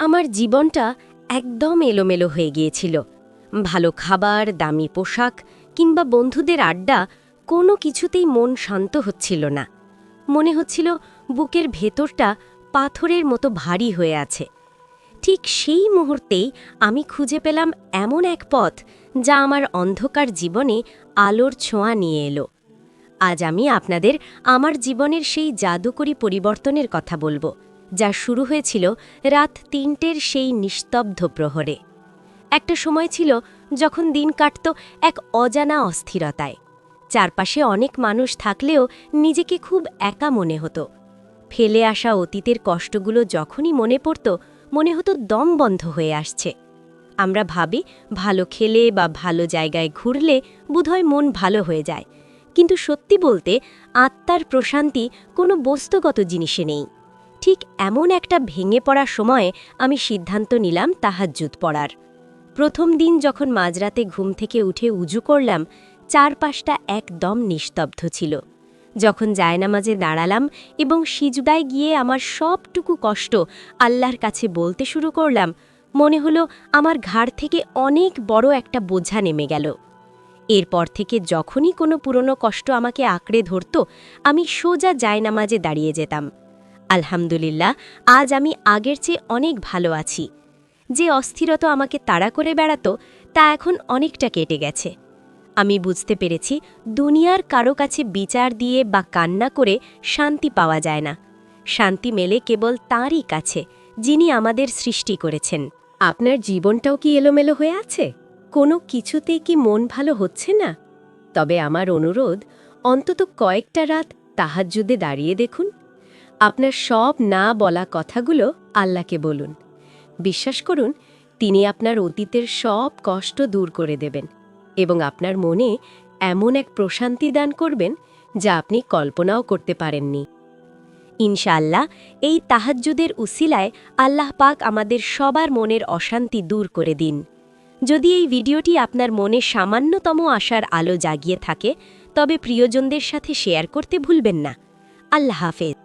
আমার জীবনটা একদম এলোমেলো হয়ে গিয়েছিল। ভালো খাবার, দামি পোশাক কিংবা বন্ধুদের আড্ডা কোনো কিছুতেই মন শান্ত হচ্ছিল না। মনে হচ্ছিল বুকের ভেতরটা পাথরের মতো ভারী হয়ে আছে। ঠিক সেই মুহূর্তেই আমি খুঁজে পেলাম এমন এক পথ যা আমার অন্ধকার জীবনে আলোর ছোঁয়া নিয়ে এলো। আজ আমি আপনাদের আমার জীবনের সেই জাদুকরী পরিবর্তনের কথা বলবো, যা শুরু হয়েছিল রাত ৩টের সেই নিস্তব্ধ প্রহরে। একটা সময় ছিল যখন দিন কাটত এক অজানা অস্থিরতায়। চারপাশে অনেক মানুষ থাকলেও নিজেকে খুব একা মনে হতো। ফেলে আসা অতীতের কষ্টগুলো যখনই মনে পড়ত, মনে হতো দম বন্ধ হয়ে আসছে। আমরা ভাবি ভালো খেলে বা ভালো জায়গায় ঘুরলে বোধহয় মন ভালো হয়ে যায়, কিন্তু সত্যি বলতে আত্মার প্রশান্তি কোনো বস্তুগত জিনিসে নেই। ঠিক এমন একটা ভেঙে পড়ার সময়ে আমি সিদ্ধান্ত নিলাম তাহাজ্জুদ পড়ার। প্রথম দিন যখন মাঝরাতে ঘুম থেকে উঠে উজু করলাম, চারপাশটা একদম নিস্তব্ধ ছিল। যখন জায়নামাজে দাঁড়ালাম এবং সিজদায় গিয়ে আমার সবটুকু কষ্ট আল্লাহর কাছে বলতে শুরু করলাম, মনে হলো আমার ঘাড় থেকে অনেক বড় একটা বোঝা নেমে গেল। এরপর থেকে যখনই কোনো পুরনো কষ্ট আমাকে আঁকড়ে ধরত, আমি সোজা জায়নামাজে দাঁড়িয়ে যেতাম। আলহামদুলিল্লাহ, আজ আমি আগের চেয়ে অনেক ভালো আছি। যে অস্থিরতা আমাকে তাড়া করে বেড়াতো, তা এখন অনেকটা কেটে গেছে। আমি বুঝতে পেরেছি দুনিয়ার কারো কাছে বিচার দিয়ে বা কান্না করে শান্তি পাওয়া যায় না। শান্তি মেলে কেবল তাঁরই কাছে, যিনি আমাদের সৃষ্টি করেছেন। আপনার জীবনটাও কি এলোমেলো হয়ে আছে? কোনো কিছুতেই কি মন ভালো হচ্ছে না? তবে আমার অনুরোধ, অন্তত কয়েকটা রাত তাহাজ্জুদে দাঁড়িয়ে দেখুন। আপনার সব না বলা কথাগুলো আল্লাহকে বলুন। বিশ্বাস করুন, তিনি আপনার অতীতের সব কষ্ট দূর করে দেবেন এবং আপনার মনে এমন এক প্রশান্তি দান করবেন যা আপনি কল্পনাও করতে পারেননি। ইনশাআল্লাহ, এই তাহাজ্জুদের উসিলায় আল্লাহ পাক আমাদের সবার মনের অশান্তি দূর করে দিন। যদি এই ভিডিওটি আপনার মনে সামান্যতম আশার আলো জাগিয়ে থাকে, তবে প্রিয়জনদের সাথে শেয়ার করতে ভুলবেন না। আল্লাহ হাফেজ।